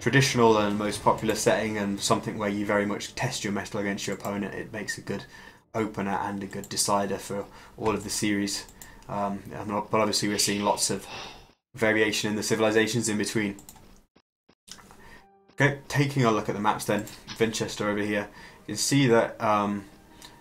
traditional and most popular setting, and something where you very much test your mettle against your opponent. It makes a good opener and a good decider for all of the series. But obviously we're seeing lots of variation in the civilizations in between. Okay, taking a look at the maps then, Vinchester over here, you can see that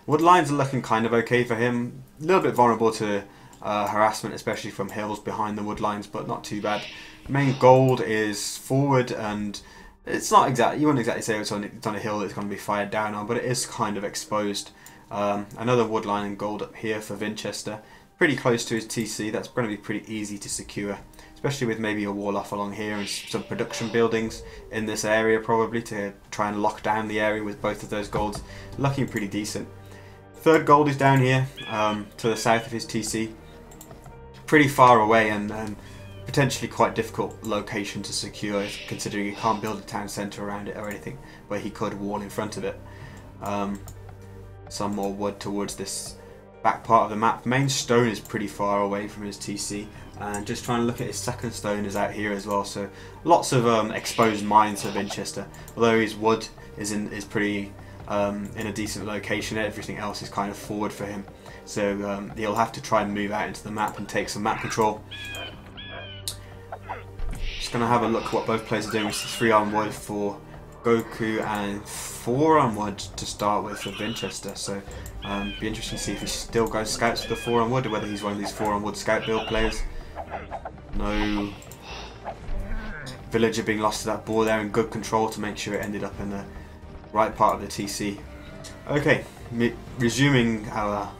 wood lines are looking kind of okay for him. A little bit vulnerable to harassment, especially from hills behind the wood lines, but not too bad. Main gold is forward, and it's not exactly, you wouldn't exactly say it's on a hill that's going to be fired down on, but it is kind of exposed. Another wood line and gold up here for Vinchester, pretty close to his TC. That's going to be pretty easy to secure, especially with maybe a wall off along here and some production buildings in this area, probably to try and lock down the area with both of those golds. Looking pretty decent. Third gold is down here to the south of his TC, pretty far away, and potentially quite difficult location to secure, considering you can't build a town centre around it or anything, but he could wall in front of it. Some more wood towards this back part of the map. Main stone is pretty far away from his TC, and just trying to look at his second stone is out here as well, so lots of exposed mines for Vinchester. Although his wood is pretty in a decent location, everything else is kind of forward for him, so he'll have to try and move out into the map and take some map control. Just going to have a look at what both players are doing. It's 3 on wood for Goku and 4 on wood to start with for Vinchester, so be interesting to see if he still goes scouts with the 4 on wood, or whether he's one of these 4 on wood scout build players. No villager being lost to that boar there, in good control to make sure it ended up in the right part of the TC. Okay, resuming our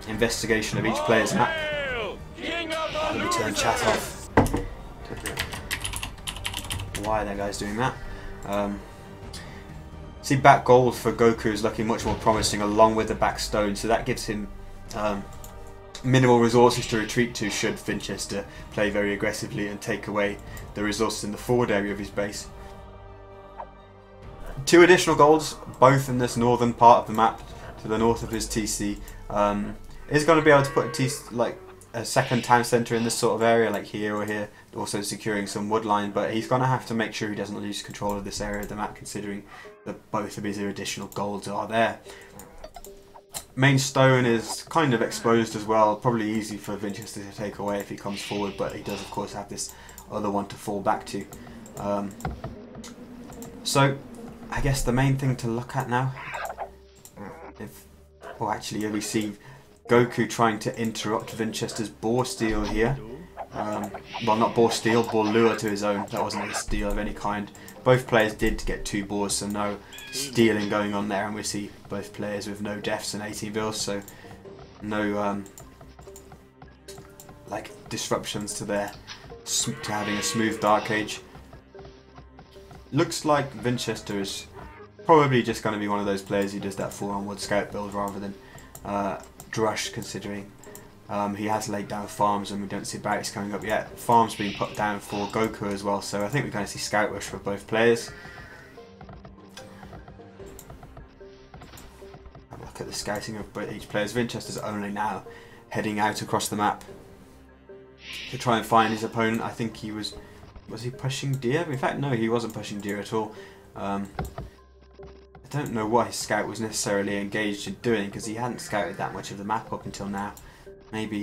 investigation of each player's map. Let me turn chat off. Why are that guys doing that? See, back gold for Goku is looking much more promising, along with the back stone, so that gives him minimal resources to retreat to should Vinchester play very aggressively and take away the resources in the forward area of his base. 2 additional golds, both in this northern part of the map to the north of his TC. Is going to be able to put a second town centre in this sort of area, like here or here, also securing some wood line, but he's going to have to make sure he doesn't lose control of this area of the map, considering that both of his additional golds are there. Main stone is kind of exposed as well, probably easy for Vinchester to take away if he comes forward, but he does of course have this other one to fall back to. So I guess the main thing to look at now, actually we see Goku trying to interrupt Vinchester's boar steal here. Well, not boar steal, boar lure to his own. That wasn't a steal of any kind. Both players did get 2 boars, so no stealing going on there, and we see both players with no deaths and 18 bills, so no like disruptions to having a smooth Dark Age. Looks like Vinchester is probably just going to be one of those players who does that 4 on wood scout build rather than Drush, considering he has laid down farms and we don't see barracks coming up yet. Farms being put down for Goku as well, so I think we're going to see scout rush for both players. Have a look at the scouting of each player. Vinchester's only now heading out across the map to try and find his opponent. I think he was he pushing deer? In fact, no, he wasn't pushing deer at all. I don't know what his scout was necessarily engaged in doing, because he hadn't scouted that much of the map up until now. Maybe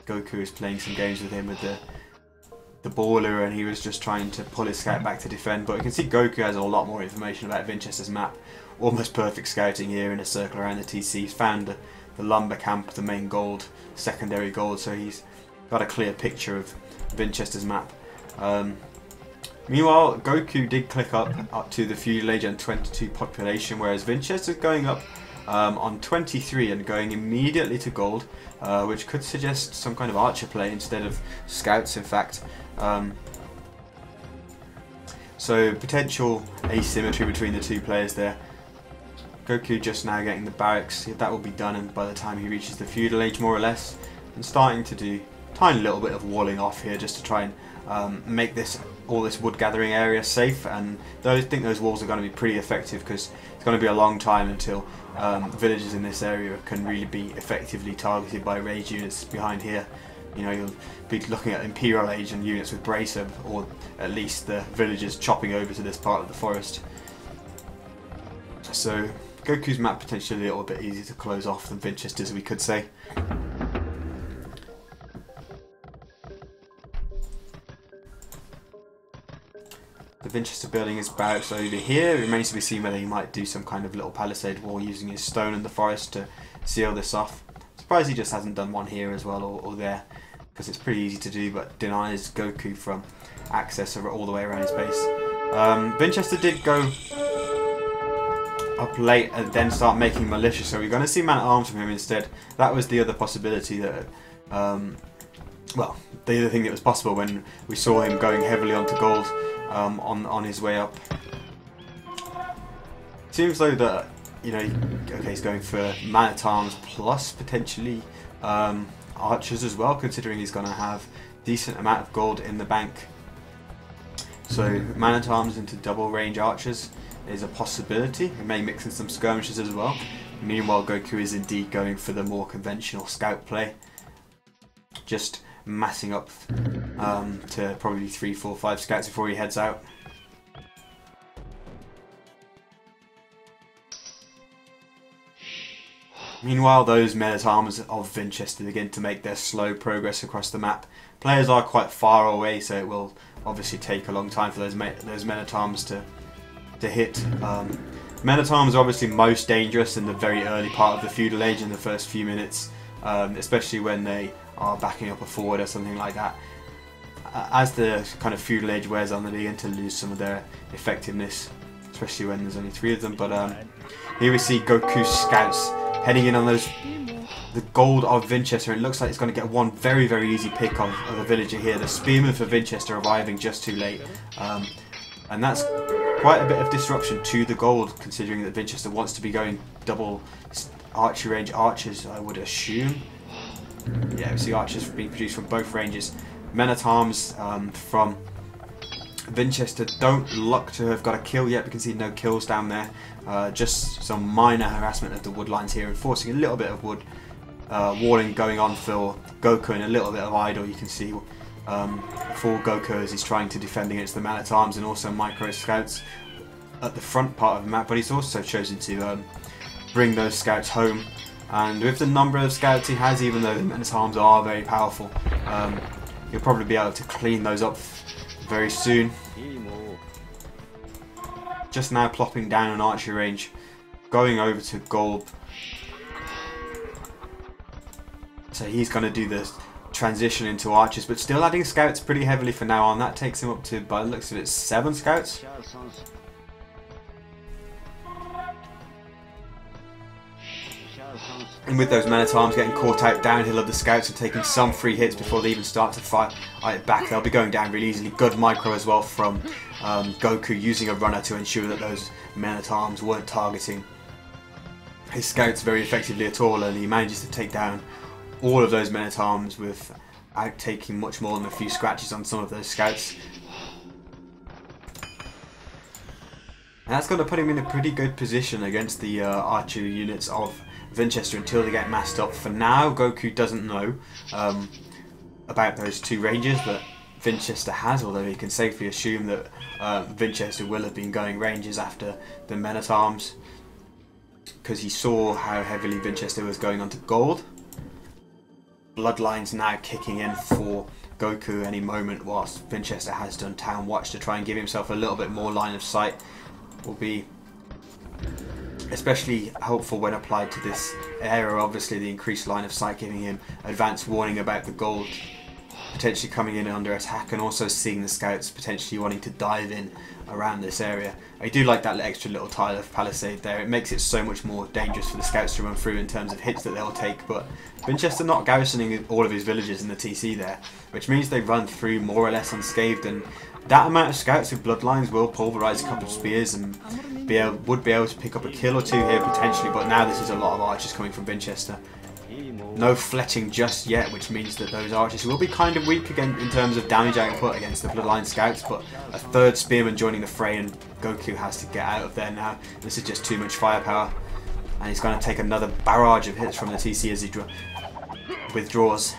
Goku was playing some games with him with the baller, and he was just trying to pull his scout back to defend. But you can see Goku has a lot more information about Vinchester's map. Almost perfect scouting here in a circle around the TC. He's found the lumber camp, the main gold, secondary gold, so he's got a clear picture of Vinchester's map. Meanwhile, Goku did click up to the feudal age and 22 population, whereas Vinchester's going up on 23 and going immediately to gold, which could suggest some kind of archer play instead of scouts, in fact. So potential asymmetry between the 2 players there. Goku just now getting the barracks, that will be done and by the time he reaches the feudal age, more or less, and starting to do a tiny little bit of walling off here just to try and make all this wood gathering area safe. And I think those walls are going to be pretty effective, because it's going to be a long time until villagers in this area can really be effectively targeted by raid units behind here. You know, you'll be looking at Imperial Age and units with Bracer, or at least the villagers chopping over to this part of the forest. So Goku's map potentially a little bit easier to close off than Vinchester's, we could say. The Vinchester building his barracks over here. It remains to be seen whether he might do some kind of little palisade wall using his stone in the forest to seal this off. Surprised he just hasn't done one here as well, or there, because it's pretty easy to do, but denies Goku from access all the way around his base. Vinchester did go up late and then start making militia, so we're going to see man-at-arms from him instead. That was the other possibility that, well, the other thing that was possible when we saw him going heavily onto gold on his way up. Seems though that, you know, okay, he's going for man-at-arms plus potentially archers as well, considering he's going to have decent amount of gold in the bank. So man-at-arms into double range archers is a possibility. It may mix in some skirmishes as well. Meanwhile, Goku is indeed going for the more conventional scout play, just massing up to probably 3, 4, 5 scouts before he heads out. Meanwhile, those men-at-arms of Vinchester begin to make their slow progress across the map. Players are quite far away, so it will obviously take a long time for those men-at-arms to hit. Men-at-arms are obviously most dangerous in the very early part of the feudal age, in the first few minutes, especially when they are backing up a forward or something like that. As the kind of feudal age wears on, they begin to lose some of their effectiveness, especially when there's only 3 of them. But here we see Goku's scouts heading in on the gold of Vinchester. It looks like it's going to get one very, very easy pick of a villager here. The spearmen for Vinchester arriving just too late. And that's quite a bit of disruption to the gold, considering that Vinchester wants to be going double archery range archers, I would assume. Yeah, we see archers being produced from both ranges. Men-at-arms from Vinchester don't look to have got a kill yet. We can see no kills down there. Just some minor harassment of the wood lines here, enforcing a little bit of wood walling going on for Goku, and a little bit of idle you can see for Goku as he's trying to defend against the man-at-arms and also micro scouts at the front part of the map. But he's also chosen to bring those scouts home, and with the number of scouts he has, even though the men-at-arms are very powerful, he'll probably be able to clean those up very soon. Just now plopping down an archery range, going over to gold. So he's going to do the transition into archers, but still adding scouts pretty heavily for now on. That takes him up to, by the looks of it, 7 scouts. And with those men-at-arms getting caught out downhill of the scouts and taking some free hits before they even start to fight back, they'll be going down really easily. Good micro as well from Goku, using a runner to ensure that those men-at-arms weren't targeting his scouts very effectively at all, and he manages to take down all of those men-at-arms without taking much more than a few scratches on some of those scouts. And that's going to put him in a pretty good position against the archery units of Vinchester until they get massed up. For now, Goku doesn't know about those 2 ranges that Vinchester has, although he can safely assume that Vinchester will have been going ranges after the men-at-arms, because he saw how heavily Vinchester was going onto gold. Bloodlines now kicking in for Goku any moment, whilst Vinchester has done Town Watch to try and give himself a little bit more line of sight. Will be especially helpful when applied to this area. Obviously the increased line of sight giving him advanced warning about the gold potentially coming in under attack, and also seeing the scouts potentially wanting to dive in around this area. I do like that extra little tile of palisade there. It makes it so much more dangerous for the scouts to run through in terms of hits that they'll take, but Vinchester not garrisoning all of his villages in the TC there, which means they run through more or less unscathed, and that amount of scouts with bloodlines will pulverise a couple of spears and would be able to pick up a kill or 2 here potentially. But now this is a lot of archers coming from Vinchester. No fletching just yet, which means that those archers will be kind of weak again in terms of damage output against the bloodline scouts, but a 3rd spearman joining the fray, and Goku has to get out of there now. This is just too much firepower, and he's going to take another barrage of hits from the TC as he withdraws.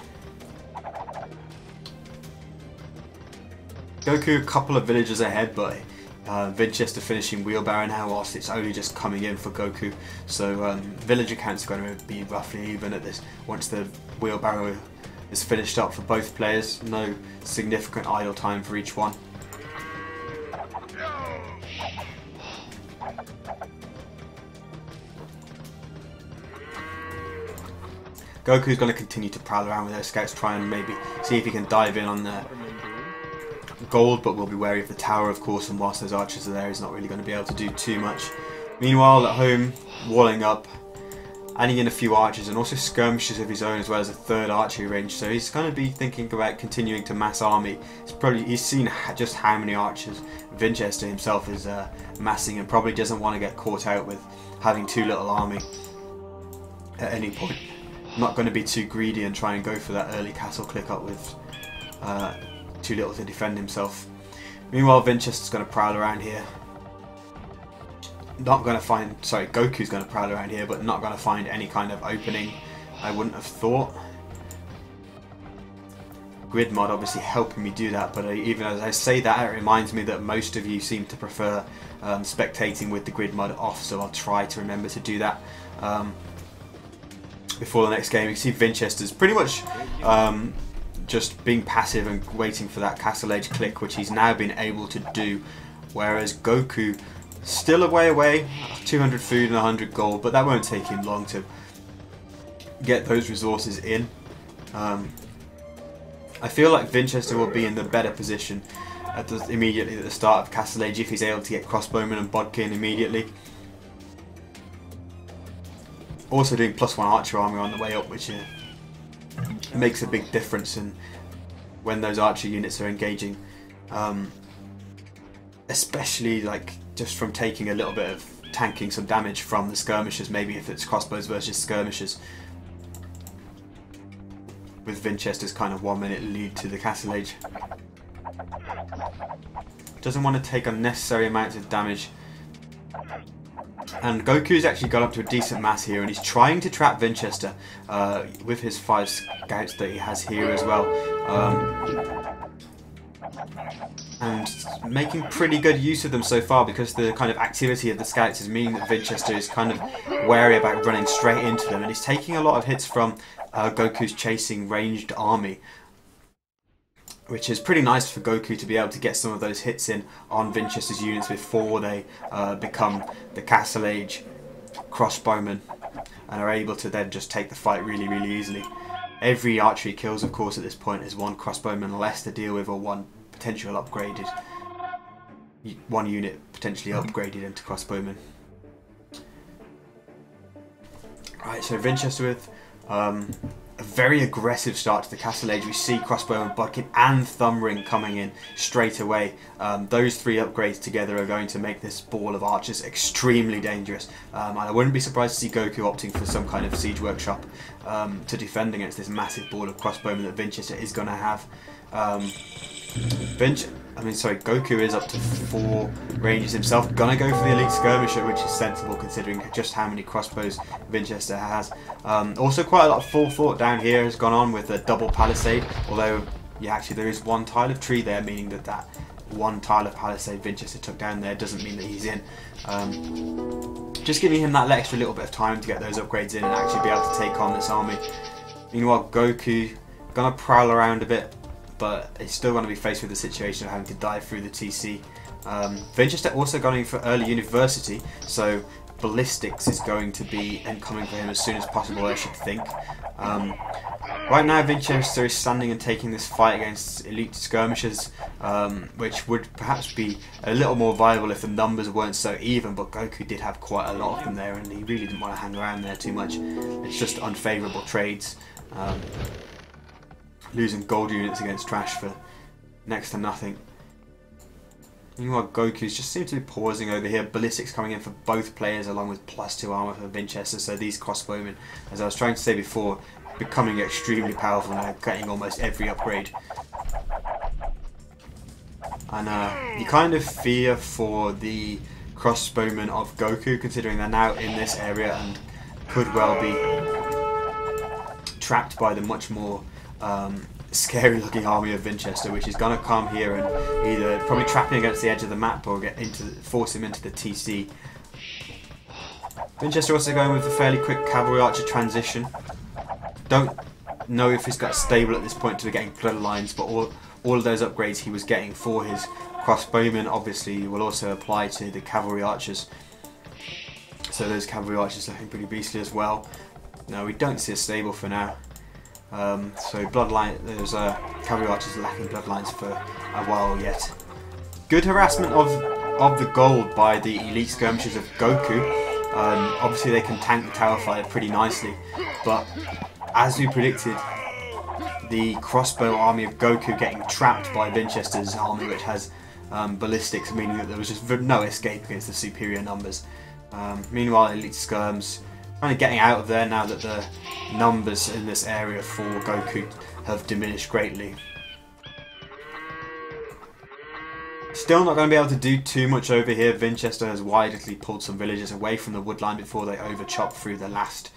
Goku a couple of villagers ahead, but Vinchester finishing wheelbarrow now whilst it's only just coming in for Goku. So villager counts are going to be roughly even at this once the wheelbarrow is finished up for both players. No significant idle time for each one. Goku's going to continue to prowl around with those scouts, try and maybe see if he can dive in on the gold, but we'll be wary of the tower, of course, and whilst those archers are there, he's not really going to be able to do too much. Meanwhile, at home, walling up, adding in a few archers, and also skirmishers of his own, as well as a third archery range, so he's going to be thinking about continuing to mass army. He's seen just how many archers Vinchester himself is massing, and probably doesn't want to get caught out with having too little army at any point. Not going to be too greedy and try and go for that early castle click up with too little to defend himself. Meanwhile, Vinchester's going to prowl around here. Not going to find, sorry, Goku's going to prowl around here, but not going to find any kind of opening, I wouldn't have thought. Grid mod obviously helping me do that, but even as I say that, it reminds me that most of you seem to prefer spectating with the grid mod off, so I'll try to remember to do that. Before the next game, you can see Vinchester's pretty much just being passive and waiting for that castle edge click, which he's now been able to do, whereas Goku still away, 200 food and 100 gold, but that won't take him long to get those resources in. I feel like Vinchester will be in the better position immediately at the start of Castle Age if he's able to get Crossbowman and Bodkin immediately. Also doing +1 archer armor on the way up, which makes a big difference in when those archer units are engaging, especially like just from taking a little bit of tanking some damage from the skirmishers, maybe if it's crossbows versus skirmishers, with Vinchester's kind of 1 minute lead to the Castle Age. Doesn't want to take unnecessary amounts of damage. And Goku's actually got up to a decent mass here, and he's trying to trap Vinchester with his 5 scouts that he has here as well. And making pretty good use of them so far, because the kind of activity of the scouts is meaning that Vinchester is kind of wary about running straight into them, and he's taking a lot of hits from Goku's chasing ranged army, which is pretty nice for Goku to be able to get some of those hits in on Vinchester's units before they become the Castle Age crossbowmen and are able to then just take the fight really, really easily. Every archery kills, of course, at this point is 1 crossbowman less to deal with, or 1 potential upgraded, 1 unit potentially upgraded into crossbowman. Right, so Vinchester with a very aggressive start to the Castle Age. We see Crossbowman, Bodkin and Thumbring coming in straight away. Those 3 upgrades together are going to make this ball of archers extremely dangerous. And I wouldn't be surprised to see Goku opting for some kind of siege workshop to defend against this massive ball of crossbowmen that Vinchester is going to have. Goku is up to 4 ranges himself. Gonna go for the elite skirmisher, which is sensible considering just how many crossbows Vinchester has. Also, quite a lot of forethought down here has gone on with a double palisade. Although, yeah, actually there is 1 tile of tree there, meaning that that 1 tile of palisade Vinchester took down there doesn't mean that he's in. Just giving him that extra little bit of time to get those upgrades in and actually be able to take on this army. Meanwhile, Goku gonna prowl around a bit, but it's still going to be faced with the situation of having to dive through the TC. Vinchester also going for early university, so ballistics is going to be incoming for him as soon as possible, I should think. Right now Vinchester is standing and taking this fight against elite skirmishers, which would perhaps be a little more viable if the numbers weren't so even, but Goku did have quite a lot of them there and he really didn't want to hang around there too much. It's just unfavourable trades. Losing gold units against trash for next to nothing. Meanwhile, Goku's just seems to be pausing over here. Ballistics coming in for both players along with +2 armor for Vinchester. So these crossbowmen, as I was trying to say before, becoming extremely powerful now, getting almost every upgrade. And you kind of fear for the crossbowmen of Goku, considering they're now in this area and could well be trapped by the much more scary looking army of Vinchester, which is going to come here and either probably trap him against the edge of the map or force him into the TC. Vinchester also going with a fairly quick cavalry archer transition. Don't know if he's got stable at this point to getting bloodlines, but all of those upgrades he was getting for his crossbowmen obviously will also apply to the cavalry archers. So those cavalry archers looking pretty beastly as well. No, we don't see a stable for now. So bloodline, there's cavalry archers lacking bloodlines for a while yet. Good harassment of the gold by the elite skirmishers of Goku. Obviously they can tank the tower fire pretty nicely, but as we predicted, the crossbow army of Goku getting trapped by Vinchester's army, which has ballistics, meaning that there was just no escape against the superior numbers. Meanwhile, elite skirms kind of getting out of there now that the numbers in this area for Goku have diminished greatly. Still not going to be able to do too much over here. Vinchester has widely pulled some villagers away from the woodline before they overchop through the last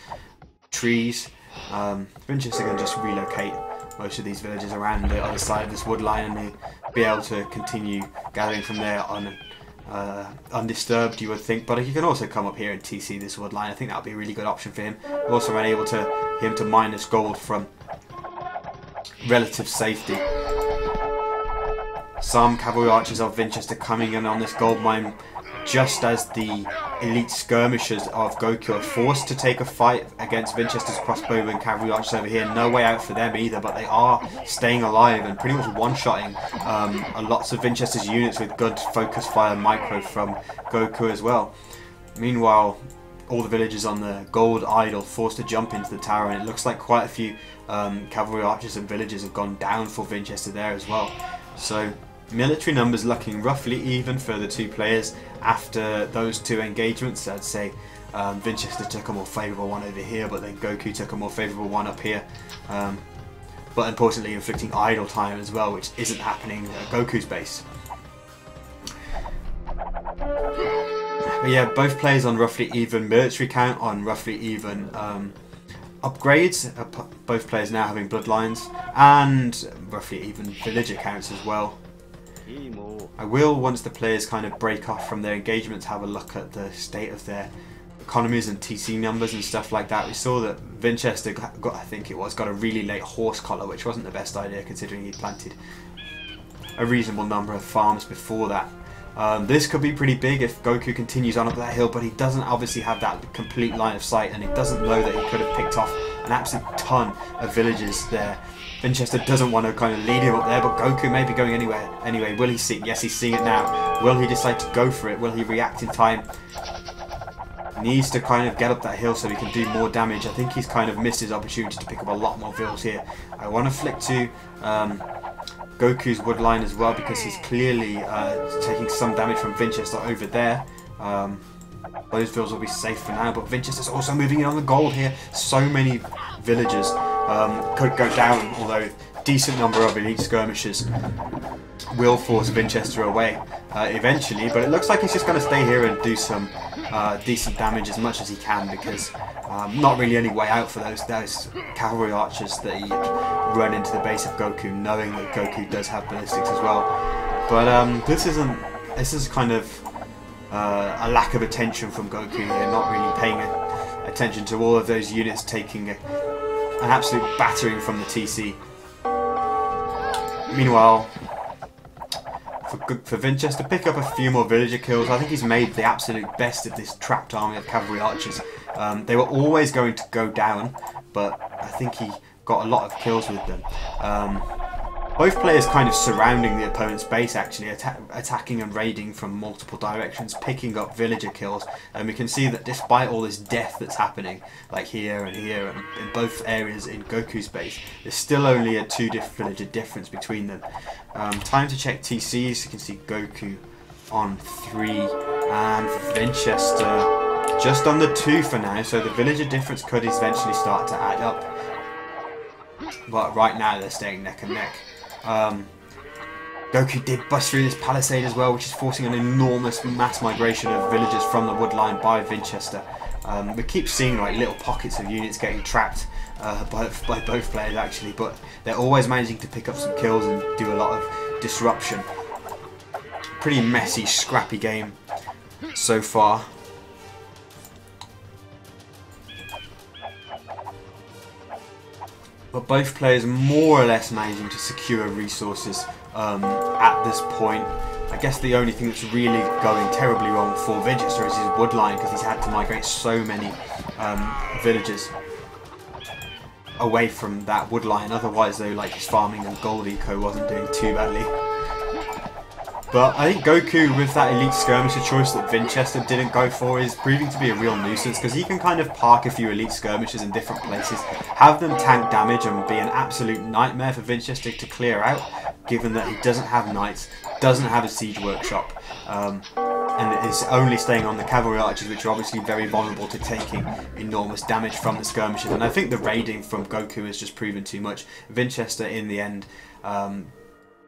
trees. Vinchester can just relocate most of these villagers around the other side of this woodline and be able to continue gathering from there on undisturbed, you would think, but he can also come up here and TC this woodline. I think that would be a really good option for him. Also unable to him to minus gold from relative safety. Some cavalry archers of Vinchester coming in on this gold mine just as the elite skirmishers of Goku are forced to take a fight against Vinchester's crossbowmen cavalry archers over here. No way out for them either, but they are staying alive and pretty much one-shotting lots of Vinchester's units with good focus fire micro from Goku as well. Meanwhile, all the villagers on the gold idol forced to jump into the tower, and it looks like quite a few cavalry archers and villagers have gone down for Vinchester there as well. So military numbers looking roughly even for the two players after those two engagements. I'd say Vinchester took a more favourable one over here, but then Goku took a more favourable one up here. But importantly inflicting idle time as well, which isn't happening at Goku's base. But yeah, both players on roughly even military count, on roughly even upgrades. Both players now having bloodlines and roughly even villager counts as well. I will, once the players kind of break off from their engagements, have a look at the state of their economies and TC numbers and stuff like that. We saw that Vinchester got, I think it was, got a really late horse collar, which wasn't the best idea considering he planted a reasonable number of farms before that. This could be pretty big if Goku continues on up that hill, but he doesn't obviously have that complete line of sight, and he doesn't know that he could have picked off an absolute ton of villages there. Vinchester doesn't want to kind of lead him up there, but Goku may be going anywhere. Anyway, will he see? Yes, he's seeing it now. Will he decide to go for it? Will he react in time? Needs to kind of get up that hill so he can do more damage. I think he's kind of missed his opportunity to pick up a lot more vills here. I want to flick to Goku's woodline as well, because he's clearly taking some damage from Vinchester over there. Those vills will be safe for now, but Vinchester's also moving in on the gold here. So many villagers could go down, although decent number of elite skirmishers will force Vinchester away eventually, but it looks like he's just going to stay here and do some decent damage as much as he can, because not really any way out for those cavalry archers that he run into the base of Goku, knowing that Goku does have ballistics as well. But this is kind of a lack of attention from Goku here, not really paying attention to all of those units taking an absolute battering from the TC. Meanwhile, for Vinchester to pick up a few more villager kills, I think he's made the absolute best of this trapped army of cavalry archers. They were always going to go down, but I think he got a lot of kills with them. Both players kind of surrounding the opponent's base, actually, attacking and raiding from multiple directions, picking up villager kills, and we can see that despite all this death that's happening, like here and here, and in both areas in Goku's base, there's still only a 2 villager difference between them. Time to check TCs. You can see Goku on 3, and Vinchester just on the 2 for now, so the villager difference could eventually start to add up. But right now they're staying neck and neck. Goku did bust through this palisade as well, which is forcing an enormous mass migration of villagers from the woodline by Vinchester. We keep seeing like little pockets of units getting trapped by both players actually, but they're always managing to pick up some kills and do a lot of disruption. Pretty messy, scrappy game so far. But both players more or less managing to secure resources at this point. I guess the only thing that's really going terribly wrong for Vinchester is his woodline, because he's had to migrate so many villagers away from that woodline. Otherwise though, like, his farming and gold eco wasn't doing too badly. But I think Goku, with that elite skirmisher choice that Vinchester didn't go for, is proving to be a real nuisance, because he can kind of park a few elite skirmishers in different places, have them tank damage and be an absolute nightmare for Vinchester to clear out, given that he doesn't have knights, doesn't have a siege workshop, and is only staying on the cavalry archers, which are obviously very vulnerable to taking enormous damage from the skirmishers. And I think the raiding from Goku has just proven too much. Vinchester, in the end,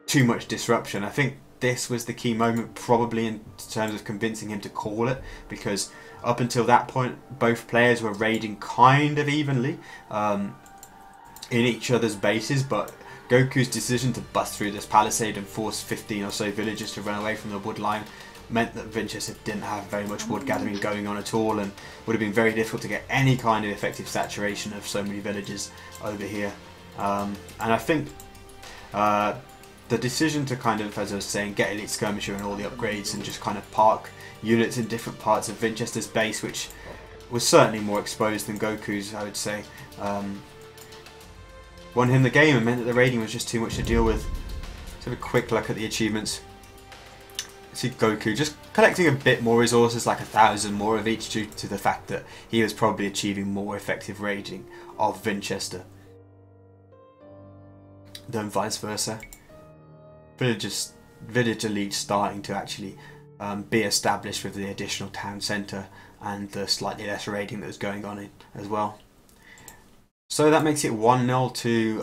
too much disruption. I think this was the key moment probably in terms of convincing him to call it, because up until that point both players were raiding kind of evenly in each other's bases, but Goku's decision to bust through this palisade and force 15 or so villagers to run away from the wood line meant that Vinchester didn't have very much wood gathering going on at all, and would have been very difficult to get any kind of effective saturation of so many villagers over here. And I think the decision to kind of, as I was saying, get elite skirmisher and all the upgrades and just kind of park units in different parts of Vinchester's base, which was certainly more exposed than Goku's, I would say, won him the game and meant that the raiding was just too much to deal with. Let's have a quick look at the achievements. See Goku just collecting a bit more resources, like 1,000 more of each, due to the fact that he was probably achieving more effective raiding of Vinchester than vice versa. Village elite starting to actually be established with the additional town centre and the slightly less raiding that was going on in as well. So that makes it 1-0 to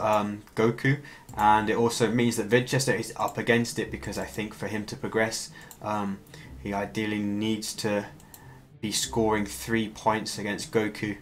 Goku, and it also means that Vinchester is up against it, because I think for him to progress he ideally needs to be scoring 3 points against Goku